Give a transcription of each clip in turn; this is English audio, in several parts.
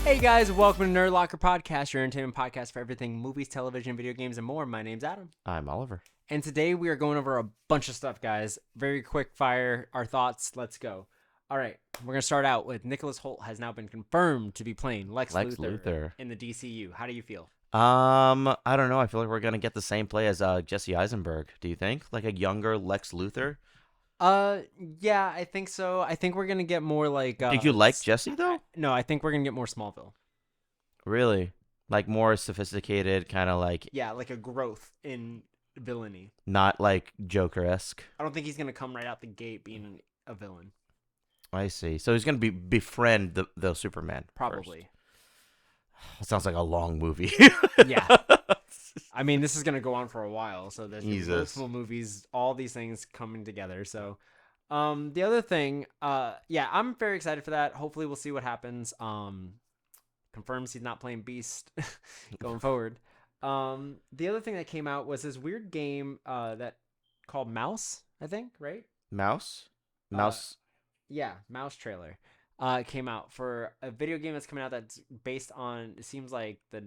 Hey guys, welcome to Nerd Locker Podcast, your entertainment podcast for everything movies, television, video games, and more. My name's Adam. I'm Oliver. And today we are going over a bunch of stuff, guys. Very quick fire, our thoughts. Let's go. All right, we're going to start out with Nicholas Hoult has now been confirmed to be playing Lex Luthor in the DCU. How do you feel? I don't know. I feel like we're going to get the same play as Jesse Eisenberg. Do you think? Like a younger Lex Luthor? Yeah, I think so. I think we're going to get more like... Did you like Jesse, though? No, I think we're going to get more Smallville. Really? Like more sophisticated, kind of like... Yeah, like a growth in villainy. Not like Joker-esque. I don't think he's going to come right out the gate being a villain. I see. So he's going to befriend the Superman. Probably. It sounds like a long movie. Yeah. I mean, this is going to go on for a while, so there's multiple movies, all these things coming together. So, the other thing, yeah, I'm very excited for that. Hopefully we'll see what happens. Confirms he's not playing Beast going forward. The other thing that came out was this weird game, that called Mouse, I think, right? Mouse? Yeah, Mouse trailer. Came out for a video game that's coming out that's based on, it seems like the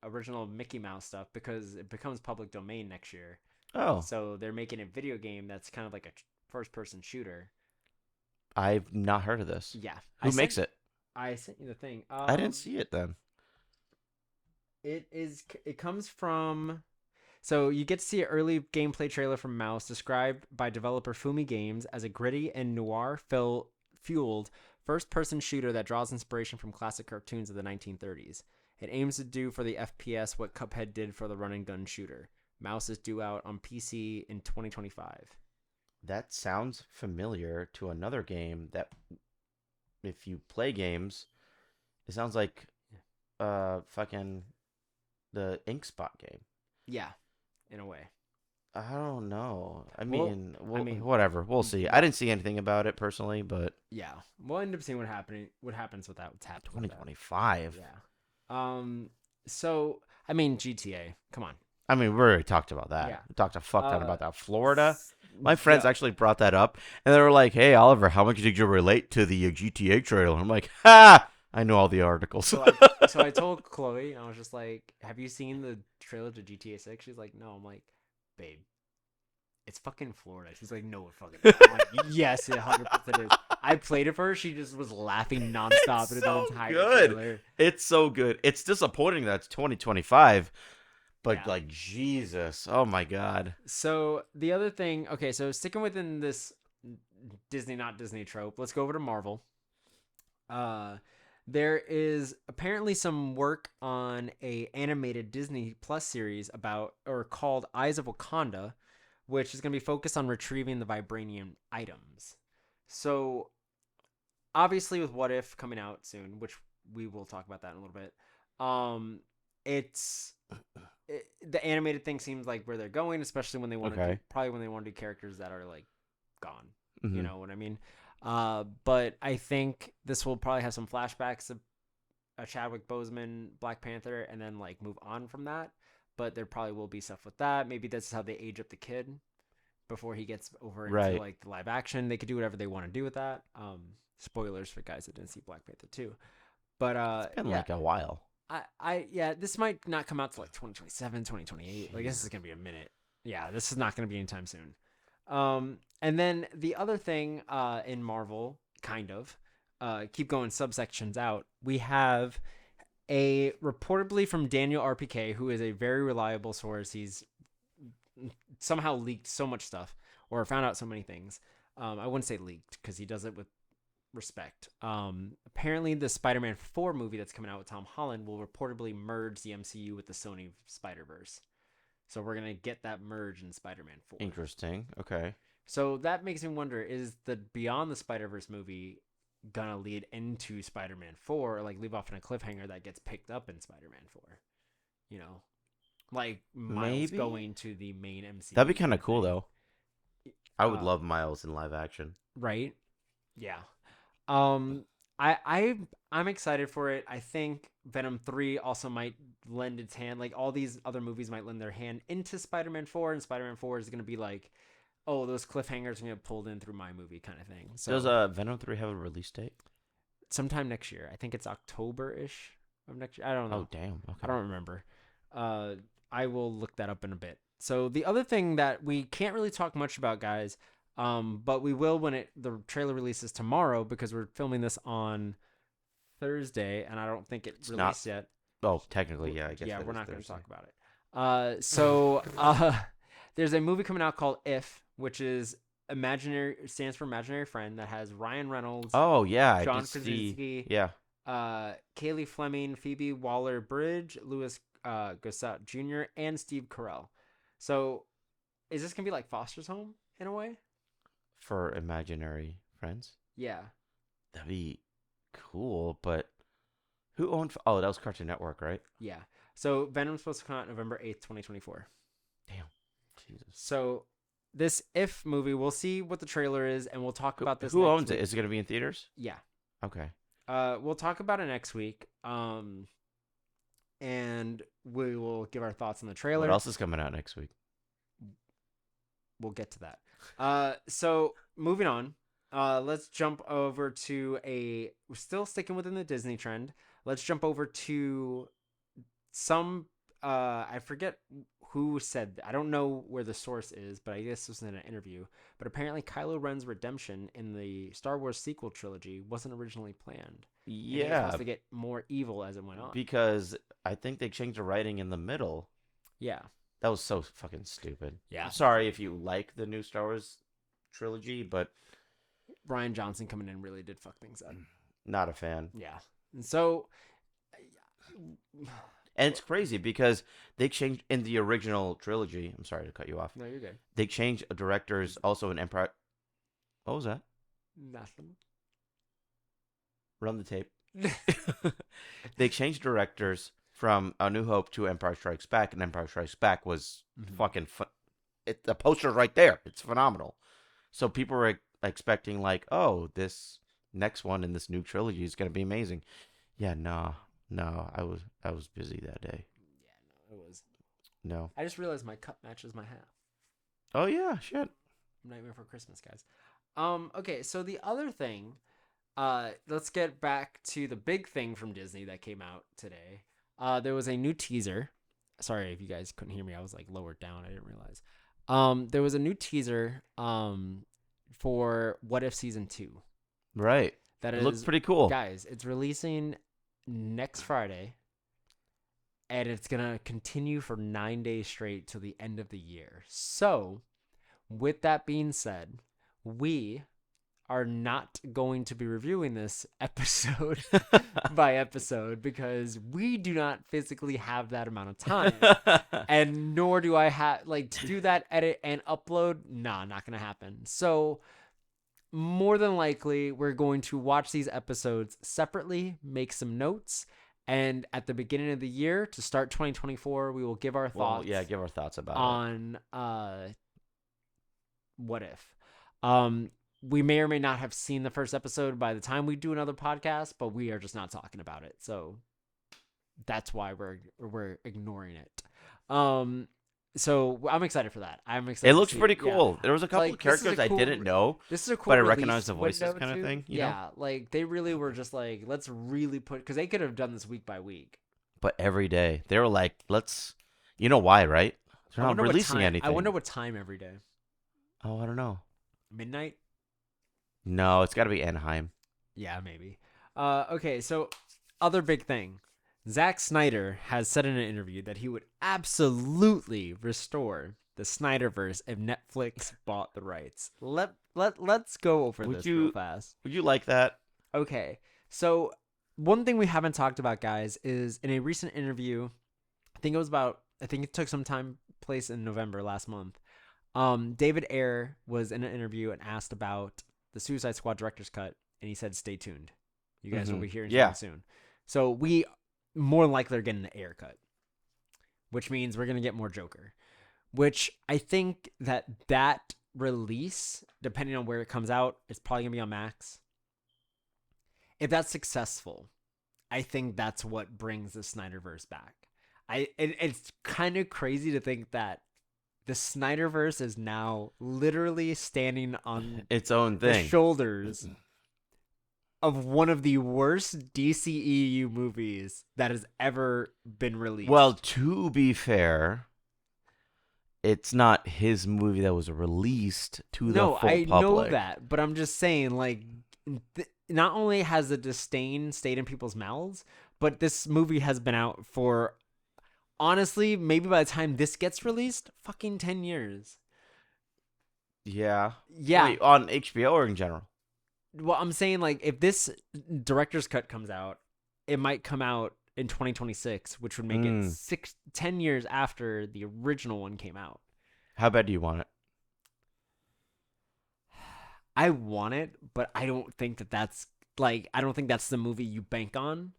original Mickey Mouse stuff, because it becomes public domain next year. Oh. So they're making a video game that's kind of like a first-person shooter. I've not heard of this. Yeah. Who makes it? I sent you the thing. I didn't see it then. It comes from... So you get to see an early gameplay trailer from Mouse, described by developer Fumi Games as a gritty and noir-fueled first-person shooter that draws inspiration from classic cartoons of the 1930s. It aims to do for the FPS what Cuphead did for the run-and-gun shooter. Mouse is due out on PC in 2025. That sounds familiar to another game that, if you play games, it sounds like fucking the InkSpot game. Yeah, in a way. I don't know. I mean, mean, whatever. We'll see. I didn't see anything about it personally, but yeah, we'll end up seeing what happens with that. What's happening? 2025. Yeah. So I mean, GTA. Come on. I mean, we already talked about that. Yeah. We talked a fuck ton about that. Florida. My friends actually brought that up, and they were like, "Hey, Oliver, how much did you relate to the GTA trailer?" I'm like, "Ha! I know all the articles." So I told Chloe, and I was just like, "Have you seen the trailer to GTA 6?" She's like, "No." I'm like, "Babe, it's fucking Florida." She's like, "No, it fucking is." I'm like, "Yes, it 100% is." I played it for her. She just was laughing nonstop in the entire trailer. It's so good. It's disappointing that it's 2025. But, yeah. like, Jesus. Oh, my God. So, the other thing... Okay, so sticking within this Disney, not Disney trope, let's go over to Marvel. There is apparently some work on a animated Disney Plus series called Eyes of Wakanda, which is going to be focused on retrieving the vibranium items. So, obviously with What If coming out soon, which we will talk about that in a little bit, the animated thing seems like where they're going, especially when they want to do characters that are like gone. Mm-hmm. You know what I mean? But I think this will probably have some flashbacks of a Chadwick Boseman Black Panther, and then like move on from that. But there probably will be stuff with that. Maybe this is how they age up the kid before he gets over into like the live action. They could do whatever they want to do with that. Spoilers for guys that didn't see Black Panther 2. But it's been like a while. This might not come out to like 2027, 2028. Like, this is going to be a minute. Yeah, this is not going to be anytime soon. And then the other thing in Marvel, kind of, keep going subsections out, we have a reportedly from Daniel RPK, who is a very reliable source. He's somehow leaked so much stuff or found out so many things. I wouldn't say leaked because he does it with respect. Apparently the Spider-Man 4 movie that's coming out with Tom Holland will reportedly merge the MCU with the Sony Spider-Verse. So we're going to get that merge in Spider-Man 4. Interesting. Okay. So that makes me wonder, is the Beyond the Spider-Verse movie going to lead into Spider-Man 4 or like leave off in a cliffhanger that gets picked up in Spider-Man 4? You know, like Miles going to the main MCU. That'd be kind of cool though. I would love Miles in live action. Right? Yeah. I I'm excited for it. I think Venom 3 also might lend its hand. Like, all these other movies might lend their hand into Spider-Man 4, and Spider-Man 4 is going to be like, oh, those cliffhangers are going to get pulled in through my movie kind of thing. So Does Venom 3 have a release date? sometime next year. I think it's October-ish of next year. I don't know. Oh, damn. Okay. I don't remember. Uh, I will look that up in a bit. So the other thing that we can't really talk much about, guys, but we will when the trailer releases tomorrow, because we're filming this on Thursday, and I don't think it's released yet. Oh, technically, yeah. I guess. Yeah, that we're is not going to Thursday. talk about it. There's a movie coming out called If, which is stands for imaginary friend, that has Ryan Reynolds, Oh, yeah. I John did see. Krasinski, Yeah. Kaylee Fleming, Phoebe Waller-Bridge, Louis Gossett Jr., and Steve Carell. So, is this gonna be like Foster's Home in a way? For imaginary friends. Yeah. That'd be cool, but who owned? Oh, that was Cartoon Network, right? Yeah. So Venom's supposed to come out November 8th, 2024. Damn. Jesus. So this If movie, we'll see what the trailer is, and we'll talk about this. Who next owns week. it? Is it going to be in theaters? Yeah. Okay. We'll talk about it next week. And we will give our thoughts on the trailer. What else is coming out next week? We'll get to that. So moving on, let's jump over to we're still sticking within the Disney trend. Let's jump over to some, I forget who said, I don't know where the source is, but I guess this was in an interview. But apparently Kylo Ren's redemption in the Star Wars sequel trilogy wasn't originally planned. And he was Yeah, supposed to get more evil as it went on. because I think they changed the writing in the middle. Yeah. That was so fucking stupid. Yeah. I'm sorry if you like the new Star Wars trilogy, but Rian Johnson coming in really did fuck things up. not a fan. Yeah. And so, And it's crazy because they changed in the original trilogy. I'm sorry to cut you off. no, you're good. They changed directors also in Empire. What was that? Nothing. Run the tape. They changed directors from A New Hope to Empire Strikes Back, and Empire Strikes Back was fucking fun. The poster's right there. It's phenomenal. So people were expecting like, oh, this next one in this new trilogy is gonna be amazing. Yeah, no, I was busy that day. Yeah, no, it was. No. I just realized my cup matches my hat. Oh yeah, shit. Nightmare for Christmas, guys. Okay, so the other thing, let's get back to the big thing from Disney that came out today. There was a new teaser. Sorry if you guys couldn't hear me. I was like lowered down. I didn't realize. There was a new teaser for What If Season 2. Right. That looks pretty cool. Guys, it's releasing next Friday, and it's going to continue for 9 days straight till the end of the year. So, with that being said, we are not going to be reviewing this episode by episode because we do not physically have that amount of time. And nor do I have, to do that, edit, and upload. Nah, not going to happen. So, more than likely, we're going to watch these episodes separately, make some notes, and at the beginning of the year, to start 2024, we will give our thoughts. Yeah, give our thoughts about on What If. We may or may not have seen the first episode by the time we do another podcast, but we are just not talking about it. So that's why we're ignoring it. So I'm excited for that. I'm excited. It looks pretty cool. Yeah. There was a couple of characters I didn't know. This is a cool. But I release recognize the voices window, kind of too. thing, you Yeah, they really were just like, let's really put, because they could have done this week by week. But every day they were like, let's. You know why, right? They're not releasing anything. I wonder what time every day. Oh, I don't know. Midnight? No, it's got to be Anaheim. Yeah, maybe. Okay, so other big thing. Zack Snyder has said in an interview that he would absolutely restore the Snyderverse if Netflix bought the rights. Let's go over this real fast. Would you like that? Okay, so one thing we haven't talked about, guys, is in a recent interview, I think it took some time place in November last month. David Ayer was in an interview and asked about the Suicide Squad director's cut, and he said, "Stay tuned. You guys will be hearing something soon." So we more than likely are getting an Ayer cut, which means we're gonna get more Joker. Which I think that release, depending on where it comes out, it's probably gonna be on Max. If that's successful, I think that's what brings the Snyderverse back. It's kind of crazy to think that the Snyderverse is now literally standing on Its own the thing. shoulders of one of the worst DCEU movies that has ever been released. Well, to be fair, it's not his movie that was released to the full I public. know that, but I'm just saying, like, not only has the disdain stayed in people's mouths, but this movie has been out for, honestly, maybe by the time this gets released, fucking 10 years. Yeah. Yeah. Wait, on HBO or in general? Well, I'm saying, like, if this director's cut comes out, it might come out in 2026, which would make it 10 years after the original one came out. How bad do you want it? I want it, but I don't think that's I don't think that's the movie you bank on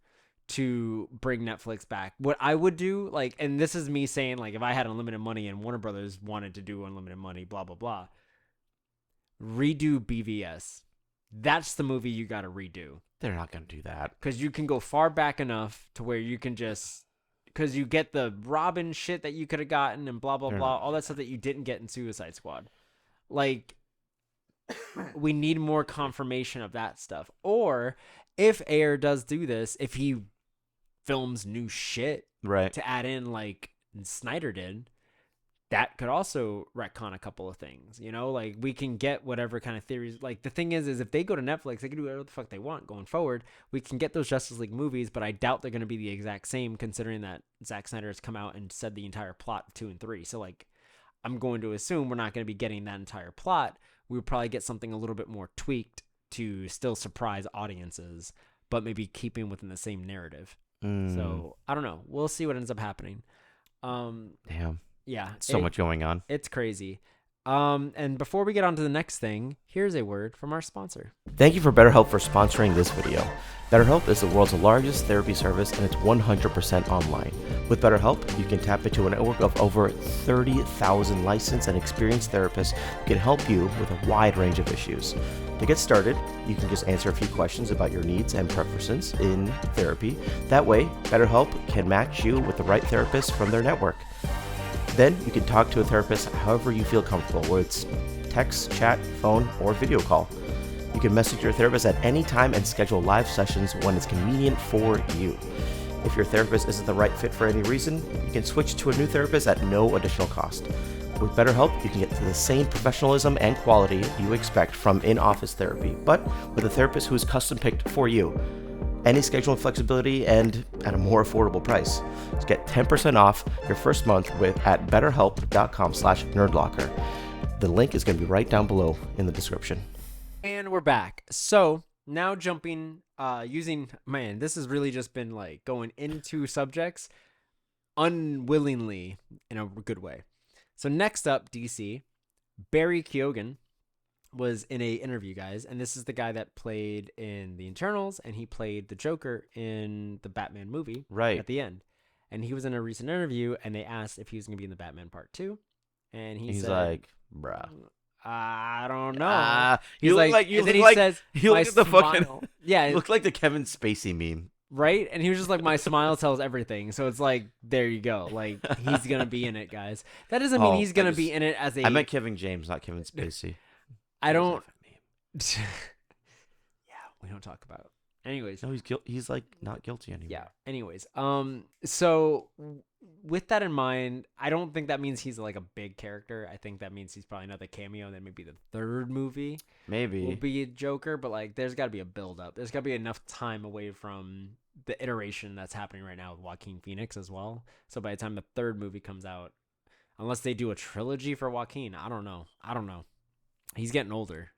to bring Netflix back. What I would do, like, and this is me saying, like, if I had unlimited money and Warner Brothers wanted to do unlimited money, blah, blah, blah, redo BVS. That's the movie you got to redo. They're not going to do that. Because you can go far back enough to where you can just, because you get the Robin shit that you could have gotten and blah, blah, blah, all that stuff that you didn't get in Suicide Squad. Like, we need more confirmation of that stuff. Or if Ayer does do this, if he films new shit Right. to add in like Snyder did, that could also retcon a couple of things, you know, like we can get whatever kind of theories. Like the thing is if they go to Netflix, they can do whatever the fuck they want going forward. We can get those Justice League movies, but I doubt they're going to be the exact same considering that Zack Snyder has come out and said the entire plot of 2 and 3. So like, I'm going to assume we're not going to be getting that entire plot. We would probably get something a little bit more tweaked to still surprise audiences, but maybe keeping within the same narrative. So I don't know. We'll see what ends up happening. Damn. Yeah. So much going on. It's crazy. And before we get on to the next thing, here's a word from our sponsor. Thank you for BetterHelp for sponsoring this video. BetterHelp is the world's largest therapy service and it's 100% online. With BetterHelp, you can tap into a network of over 30,000 licensed and experienced therapists who can help you with a wide range of issues. To get started, you can just answer a few questions about your needs and preferences in therapy. That way, BetterHelp can match you with the right therapist from their network. Then you can talk to a therapist however you feel comfortable, whether it's text, chat, phone, or video call. You can message your therapist at any time and schedule live sessions when it's convenient for you. If your therapist isn't the right fit for any reason, you can switch to a new therapist at no additional cost. With BetterHelp, you can get the same professionalism and quality you expect from in-office therapy, but with a therapist who is custom-picked for you. Any scheduling flexibility and at a more affordable price. Just get 10% off your first month at betterhelp.com/nerdlocker. The link is going to be right down below in the description. And we're back. So now jumping, this has really just been like going into subjects unwillingly in a good way. So next up, DC, Barry Keoghan was in a interview, guys, and this is the guy that played in The Eternals, and he played the Joker in the Batman movie right at the end. And he was in a recent interview, and they asked if he was going to be in the Batman Part 2, and he's said, like, bruh, I don't know. You look like he says, you look at the fucking yeah, you look like the Kevin Spacey meme, right? And he was just like, my smile tells everything. So it's like, there you go. Like, he's gonna be in it, guys. That doesn't mean he's gonna be in it as a. I meant Kevin James, not Kevin Spacey. I don't. Yeah, we don't talk about. Anyways, no, he's like not guilty anymore. Yeah. Anyways, so with that in mind, I don't think that means he's like a big character. I think that means he's probably another cameo, and then maybe the third movie will be a Joker. But like, there's got to be a build up. There's got to be enough time away from the iteration that's happening right now with Joaquin Phoenix as well. So by the time the third movie comes out, unless they do a trilogy for Joaquin, I don't know. He's getting older.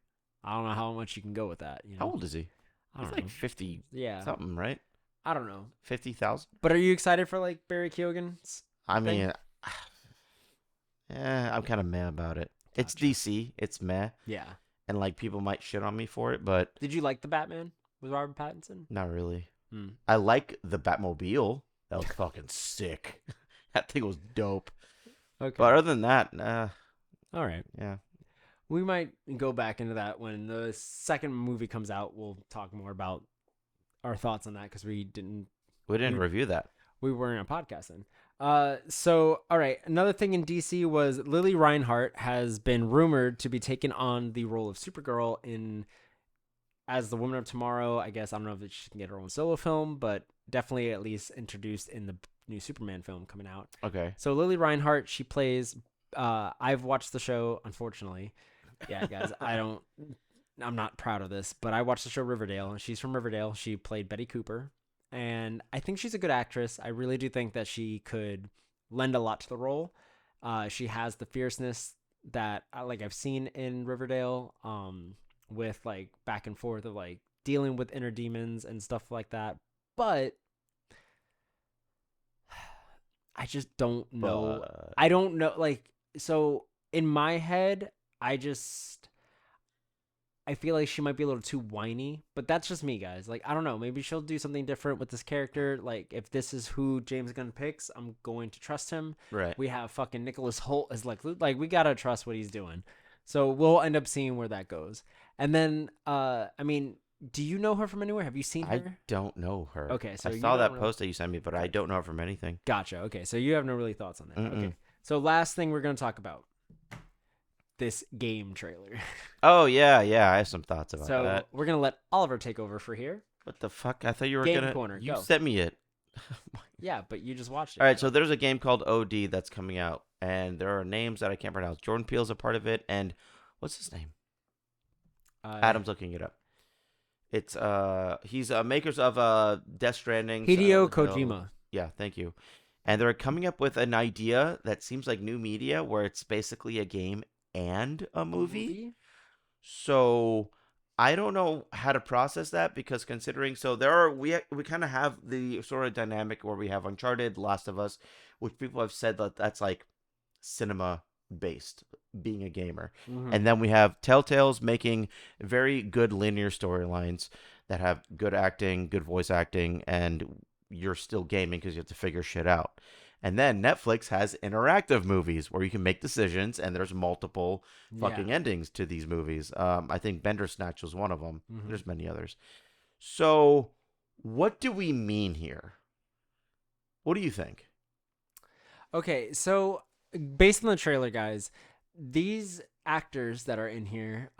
I don't know how much you can go with that. You know? How old is he? He's like 50 something, right? I don't know. 50,000. But are you excited for like Barry Keoghan's I mean, I'm kind of meh about it. Gotcha. It's DC. It's meh. Yeah. And like people might shit on me for it, but did you like the Batman with Robert Pattinson? Not really. I like the Batmobile. That was fucking sick. That thing was dope. Okay. But other than that, all right. Yeah. We might go back into that when the second movie comes out. We'll talk more about our thoughts on that because we didn't review that. we weren't a podcast then. So all right, another thing in DC was Lily Reinhart has been rumored to be taking on the role of Supergirl as the Woman of Tomorrow. I guess I don't know if she can get her own solo film, but definitely at least introduced in the new Superman film coming out. Okay. So Lily Reinhart, she plays. I've watched the show, unfortunately. Yeah, guys, I'm not proud of this, but I watched the show Riverdale, and she's from Riverdale. She played Betty Cooper, and I think she's a good actress. I really do think that she could lend a lot to the role. She has the fierceness that I've seen in Riverdale, with like back and forth of like dealing with inner demons and stuff like that. But I just don't know. I don't know. Like, so in my head, I feel like she might be a little too whiny, but that's just me, guys. Like, I don't know. Maybe she'll do something different with this character. Like, if this is who James Gunn picks, I'm going to trust him. Right. We have fucking Nicholas Hoult as like we gotta trust what he's doing. So we'll end up seeing where that goes. And then, I mean, do you know her from anywhere? Have you seen her? I don't know her. Okay, so I you saw don't that really- post that you sent me, but I don't know her from anything. Gotcha. Okay, so you have no really thoughts on that. Mm-mm. Okay. So last thing we're gonna talk about this game trailer. Oh yeah, I have some thoughts about So that. we're gonna let Oliver take over for here. What the fuck? I thought you were Game gonna. Corner, You go. sent me it. Yeah, but you just watched it. All right, so there's a game called OD that's coming out, and there are names that I can't pronounce. Jordan Peele's a part of it, and what's his name? Adam's looking it up. It's he's makers of Death Stranding. Hideo Silent Hill. Kojima. Yeah, thank you. And they're coming up with an idea that seems like new media, where it's basically a game and a movie. So I don't know how to process that, because considering we kind of have the sort of dynamic where we have Uncharted, Last of Us, which people have said that that's like cinema based, being a gamer. Mhm. And then we have Telltale's making very good linear storylines that have good acting, good voice acting, and you're still gaming because you have to figure shit out. And then Netflix has interactive movies where you can make decisions, and there's multiple fucking endings to these movies. I think Bandersnatch was one of them. Mhm. There's many others. So what do we mean here? What do you think? Okay, so based on the trailer, guys, these actors that are in here,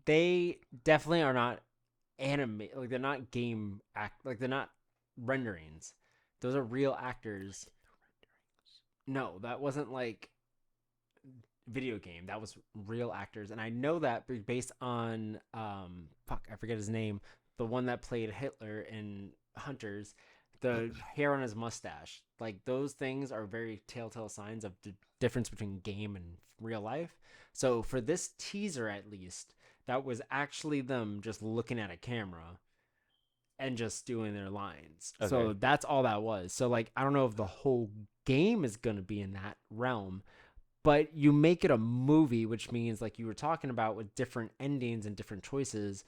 they definitely are not anime. Like, they're not game act. Like, they're not renderings. Those are real actors. No, that wasn't like video game. That was real actors, and I know that based on I forget his name, the one that played Hitler in Hunters, the hair on his mustache. Like, those things are very telltale signs of the difference between game and real life. So for this teaser, at least, that was actually them just looking at a camera and just doing their lines. Okay. So that's all that was. So, like, I don't know if the whole game is going to be in that realm, but you make it a movie, which means, like you were talking about, with different endings and different choices.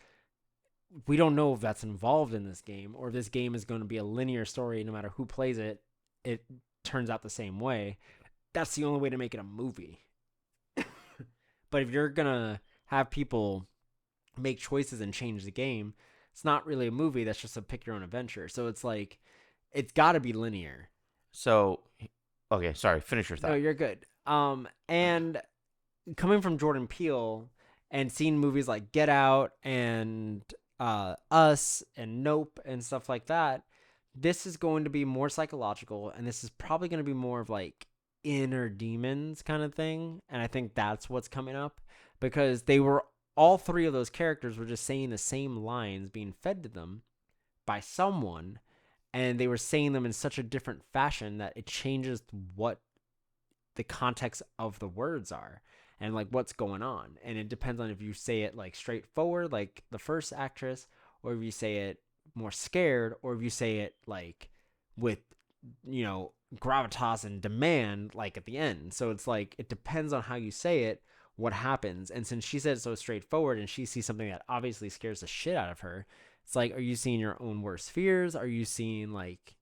We don't know if that's involved in this game, or if this game is going to be a linear story. No matter who plays it, it turns out the same way. That's the only way to make it a movie. But if you're going to have people make choices and change the game, it's not really a movie. That's just a pick your own adventure. So it's like, it's got to be linear. So, okay, sorry, finish your thought. No, you're good. And coming from Jordan Peele and seeing movies like Get Out and Us and Nope and stuff like that, this is going to be more psychological, and this is probably going to be more of like inner demons kind of thing. And I think that's what's coming up, because all three of those characters were just saying the same lines being fed to them by someone, and they were saying them in such a different fashion that it changes what the context of the words are and like what's going on. And it depends on if you say it like straightforward, like the first actress, or if you say it more scared, or if you say it like with, gravitas and demand, like at the end. So it's like, it depends on how you say it, what happens. And since she said it so straightforward, and she sees something that obviously scares the shit out of her, it's like, are you seeing your own worst fears? Are you seeing like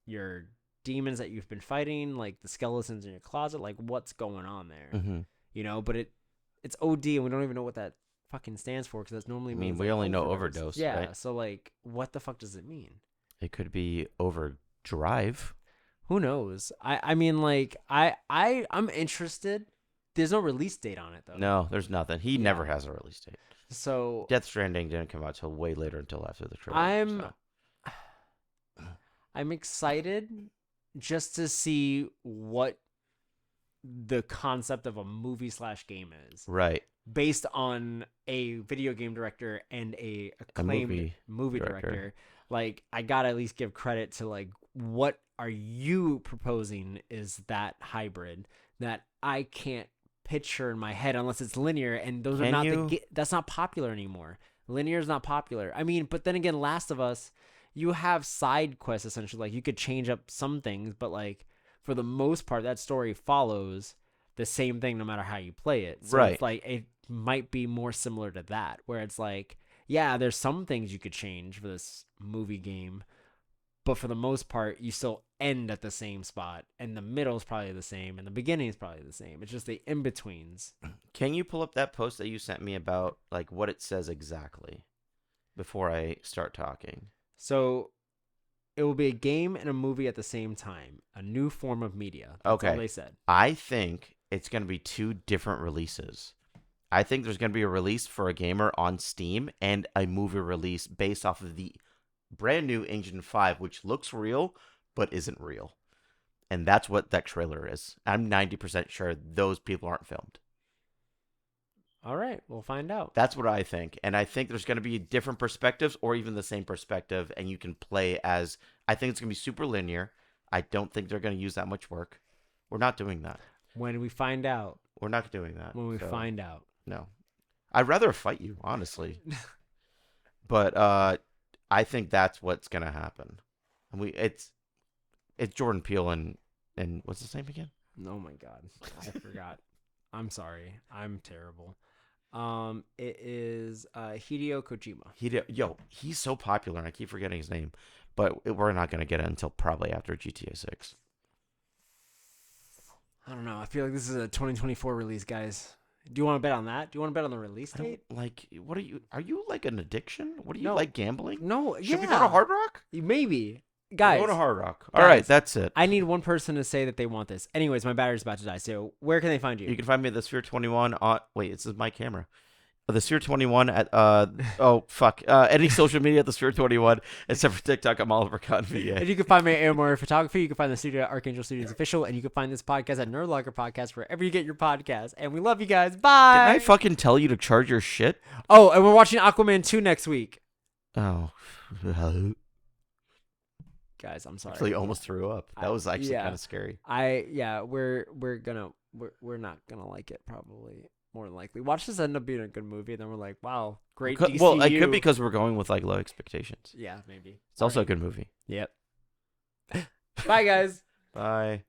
your demons that you've been fighting, like the skeletons in your closet? Like, what's going on there? Mm-hmm. But it's OD, and we don't even know what that fucking stands for, because that's normally I mean, means we like, only know overdose, Yeah, right? so like, what the fuck does it mean? It could be overdrive. Who knows? I mean, like, I'm interested. There's no release date on it though. No, there's nothing. He Yeah. never has a release date. So Death Stranding didn't come out till way later, until after the trailer. I'm so. I'm excited just to see what the concept of a movie / game is, Right. based on a video game director and a acclaimed movie director. Like, I gotta at least give credit to, like, what are you proposing is that hybrid that I can't picture in my head unless it's linear, and those are not that's not popular anymore. Linear is not popular. I mean, but then again, Last of Us, you have side quests essentially. Like, you could change up some things, but like, for the most part, that story follows the same thing no matter how you play it. So Right. it's like, it might be more similar to that, where it's like, yeah, there's some things you could change for this movie game, but for the most part, you still end at the same spot, and the middle is probably the same, and the beginning is probably the same. It's just the in-betweens. Can you pull up that post that you sent me about, like, what it says exactly before I start talking? So it will be a game and a movie at the same time, a new form of media. That's all they said. I think it's going to be 2 different releases. I think there's going to be a release for a gamer on Steam and a movie release based off of the brand new Engine 5, which looks real but isn't real. And that's what that trailer is. I'm 90% sure those people aren't filmed. All right, we'll find out. That's what I think. And I think there's going to be different perspectives or even the same perspective, and you can play as... I think it's going to be super linear. I don't think they're going to use that much work. We're not doing that. When we find out. We're not doing that. When we find out. No. I'd rather fight you, honestly. But I think that's what's going to happen. And it's Jordan Peele and what's his name again? Oh my God. I forgot. I'm sorry. I'm terrible. It is Hideo Kojima. He's so popular, and I keep forgetting his name. But we're not going to get it until probably after GTA 6. I don't know. I feel like this is a 2024 release, guys. Do you want to bet on that? Do you want to bet on the release date? What are you like an addiction? What do you like, gambling? No, Should we go to Hard Rock? Maybe. Guys. Go to Hard Rock. All right, that's it. I need one person to say that they want this. Anyways, my battery's about to die. So where can they find you? You can find me at the Sphere 21 on... Wait, this is my camera. The Sphere 21 at... any social media at the Sphere 21, except for TikTok. I'm Oliver Khan VA. And you can find me at AMR Photography. You can find the studio at Archangel Studios Official. And you can find this podcast at Nerd Locker Podcast, wherever you get your podcast. And we love you guys. Bye. Did I fucking tell you to charge your shit? Oh, and we're watching Aquaman 2 next week. Oh. Guys, I'm sorry. Actually, almost threw up. That was actually kind of scary. We're not gonna like it, probably, more than likely. Watch this end up being a good movie, and then we're like, wow, great DCU. Well, it could be because we're going with like low expectations. Yeah, maybe. It's also a good movie. Yep. Bye, guys. Bye.